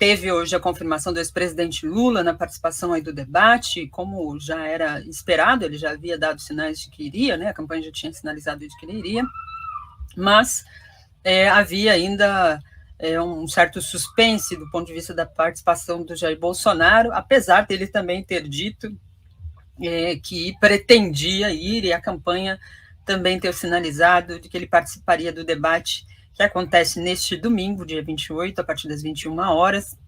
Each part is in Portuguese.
teve hoje a confirmação do ex-presidente Lula na participação aí do debate, como já era esperado, ele já havia dado sinais de que iria, né, a campanha já tinha sinalizado de que ele iria, mas havia ainda um certo suspense do ponto de vista da participação do Jair Bolsonaro, apesar dele também ter dito que pretendia ir, e a campanha também ter sinalizado de que ele participaria do debate que acontece neste domingo, dia 28, a partir das 21 horas,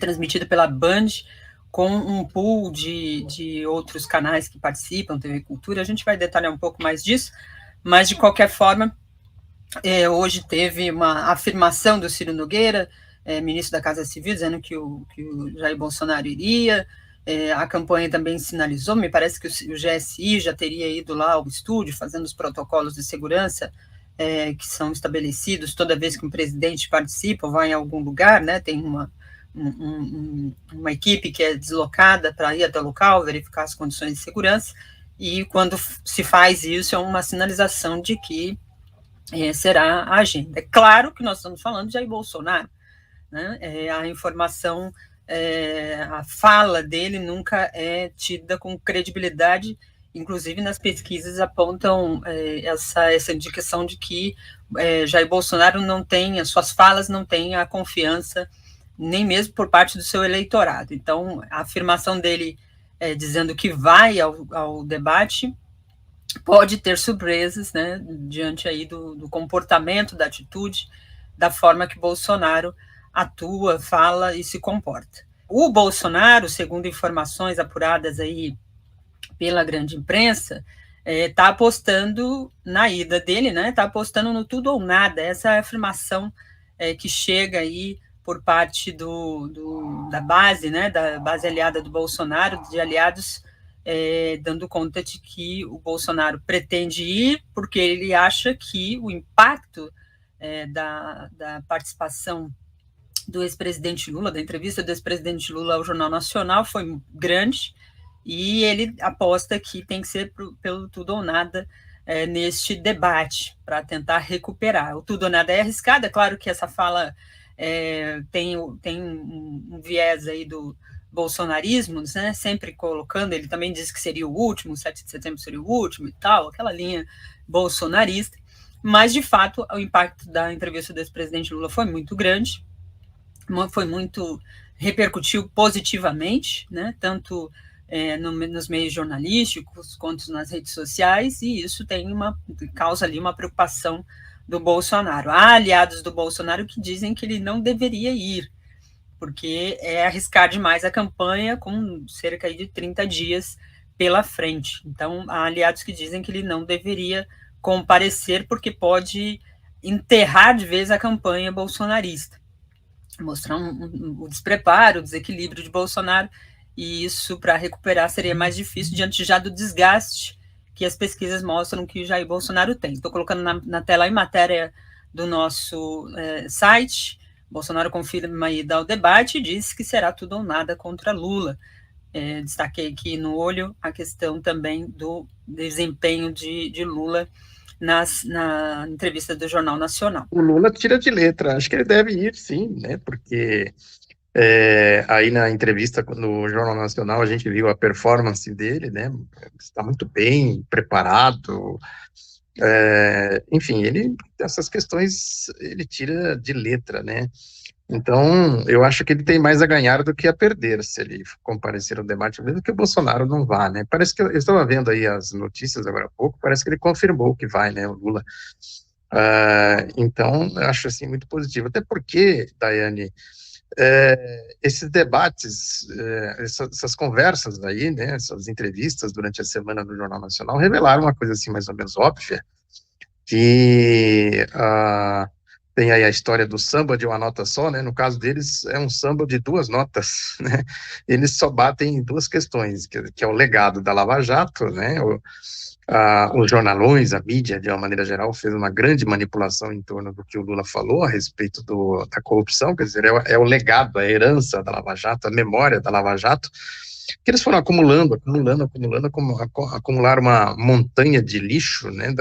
transmitido pela Band, com um pool de outros canais que participam, TV Cultura. A gente vai detalhar um pouco mais disso, mas, de qualquer forma, hoje teve uma afirmação do Ciro Nogueira, ministro da Casa Civil, dizendo que o Jair Bolsonaro iria. A campanha também sinalizou, me parece que o GSI já teria ido lá ao estúdio, fazendo os protocolos de segurança que são estabelecidos toda vez que um presidente participa ou vai em algum lugar, né? Tem uma equipe que é deslocada para ir até o local, verificar as condições de segurança, e quando se faz isso, é uma sinalização de que será a agenda. É claro que nós estamos falando de Jair Bolsonaro, né? A informação, a fala dele nunca é tida com credibilidade, inclusive nas pesquisas apontam essa indicação de que Jair Bolsonaro não tem, as suas falas não têm a confiança, nem mesmo por parte do seu eleitorado. Então, a afirmação dele dizendo que vai ao debate pode ter surpresas, né, diante aí do comportamento, da atitude, da forma que Bolsonaro atua, fala e se comporta. O Bolsonaro, segundo informações apuradas aí pela grande imprensa, está apostando na ida dele, né? Está apostando no tudo ou nada. Essa é a afirmação que chega aí por parte da base, né? Da base aliada do Bolsonaro, de aliados, dando conta de que o Bolsonaro pretende ir porque ele acha que o impacto da participação do ex-presidente Lula, da entrevista do ex-presidente Lula ao Jornal Nacional foi grande, e ele aposta que tem que ser pelo tudo ou nada neste debate, para tentar recuperar. O tudo ou nada é arriscado, é claro que essa fala tem um viés aí do bolsonarismo, né, sempre colocando, ele também disse que seria o último, 7 de setembro seria o último e tal, aquela linha bolsonarista, mas, de fato, o impacto da entrevista do ex-presidente Lula foi muito grande, repercutiu positivamente, né, tanto nos meios jornalísticos quanto nas redes sociais, e isso causa ali uma preocupação do Bolsonaro. Há aliados do Bolsonaro que dizem que ele não deveria ir, porque é arriscar demais a campanha com cerca de 30 dias pela frente. Então, há aliados que dizem que ele não deveria comparecer porque pode enterrar de vez a campanha bolsonarista, mostrar o despreparo, o desequilíbrio de Bolsonaro, e isso, para recuperar, seria mais difícil diante já do desgaste que as pesquisas mostram que o Jair Bolsonaro tem. Estou colocando na tela aí matéria do nosso site. Bolsonaro confirma aí ao debate e diz que será tudo ou nada contra Lula. Destaquei aqui no olho a questão também do desempenho de Lula na entrevista do Jornal Nacional. O Lula tira de letra, acho que ele deve ir sim, né, porque aí na entrevista no Jornal Nacional a gente viu a performance dele, né, está muito bem preparado, enfim, essas questões ele tira de letra, né. Então, eu acho que ele tem mais a ganhar do que a perder se ele comparecer ao debate, mesmo que o Bolsonaro não vá, né? Parece que eu estava vendo aí as notícias agora há pouco, parece que ele confirmou que vai, né, o Lula. Então, eu acho assim muito positivo. Até porque, Daiane, esses debates, essas conversas aí, né, essas entrevistas durante a semana no Jornal Nacional revelaram uma coisa assim mais ou menos óbvia, que tem aí a história do samba de uma nota só, né? No caso deles, é um samba de duas notas, né? Eles só batem em duas questões, que é o legado da Lava Jato, né? Os jornalões, a mídia, de uma maneira geral, fez uma grande manipulação em torno do que o Lula falou a respeito da corrupção, quer dizer, é o legado, a herança da Lava Jato, a memória da Lava Jato, que eles foram acumular uma montanha de lixo, né,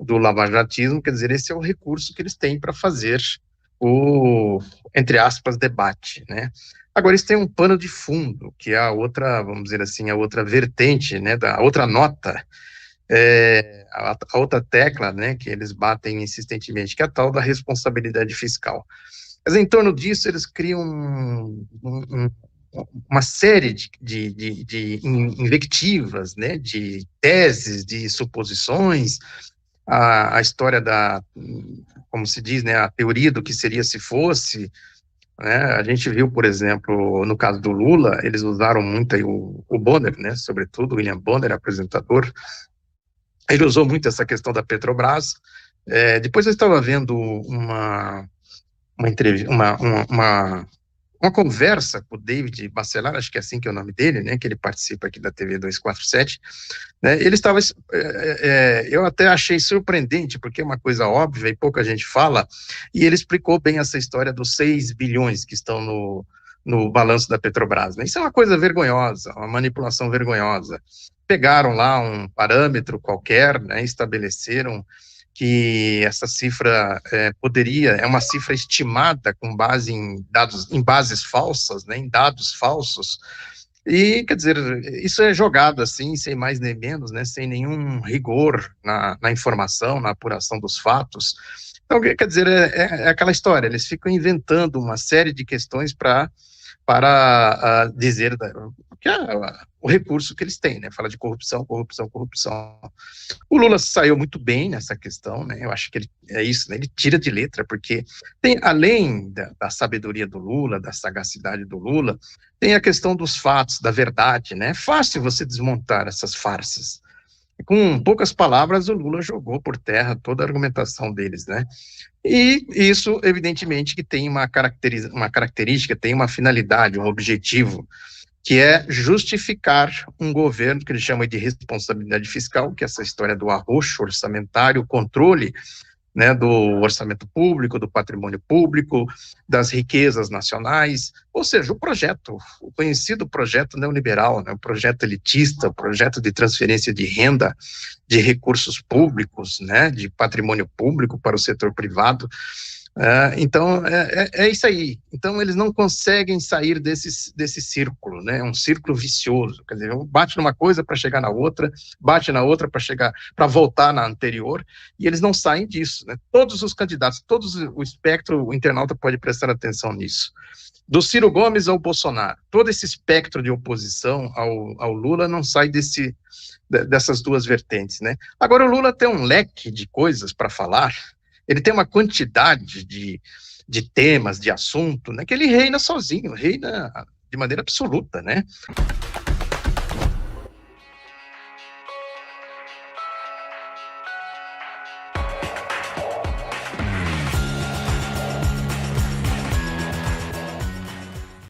do lavajatismo. Quer dizer, esse é o recurso que eles têm para fazer o, entre aspas, debate, né? Agora, isso tem um pano de fundo, que é a outra, vamos dizer assim, a outra vertente, né, da outra nota, a outra tecla, né, que eles batem insistentemente, que é a tal da responsabilidade fiscal. Mas em torno disso, eles criam uma série de invectivas, né, de teses, de suposições, a história como se diz, né, a teoria do que seria se fosse, né, a gente viu, por exemplo, no caso do Lula, eles usaram muito aí o Bonner, né, sobretudo o William Bonner, apresentador, ele usou muito essa questão da Petrobras. Depois eu estava vendo uma entrevista, uma conversa com o David Bacelar, acho que é assim que é o nome dele, né, que ele participa aqui da TV 247, né, ele estava, eu até achei surpreendente, porque é uma coisa óbvia e pouca gente fala, e ele explicou bem essa história dos 6 bilhões que estão no balanço da Petrobras, né, isso é uma coisa vergonhosa, uma manipulação vergonhosa. Pegaram lá um parâmetro qualquer, né, estabeleceram que essa cifra é uma cifra estimada com base em bases falsas, né, em dados falsos, e, quer dizer, isso é jogado assim, sem mais nem menos, né, sem nenhum rigor na informação, na apuração dos fatos. Então, quer dizer, é aquela história, eles ficam inventando uma série de questões para dizer que é o recurso que eles têm, né, fala de corrupção, corrupção, corrupção. O Lula saiu muito bem nessa questão, né? Eu acho que é isso, né? Ele tira de letra, porque tem, além da sabedoria do Lula, da sagacidade do Lula, tem a questão dos fatos, da verdade, né? É fácil você desmontar essas farsas. Com poucas palavras, o Lula jogou por terra toda a argumentação deles, né? E isso, evidentemente, que tem uma característica, tem uma finalidade, um objetivo, que é justificar um governo que eles chamam de responsabilidade fiscal, que é essa história do arroxo orçamentário, o controle, né, do orçamento público, do patrimônio público, das riquezas nacionais, ou seja, o conhecido projeto neoliberal, né, o projeto elitista, o projeto de transferência de renda, de recursos públicos, né, de patrimônio público para o setor privado. Então, é isso aí. Então, eles não conseguem sair desse círculo, né? É um círculo vicioso. Quer dizer, bate numa coisa para chegar na outra, bate na outra para voltar na anterior, e eles não saem disso, né? Todos os candidatos, o espectro, o internauta pode prestar atenção nisso. Do Ciro Gomes ao Bolsonaro, todo esse espectro de oposição ao Lula não sai dessas duas vertentes, né? Agora, o Lula tem um leque de coisas para falar. Ele tem uma quantidade de temas, de assunto, né, que ele reina sozinho, reina de maneira absoluta, né?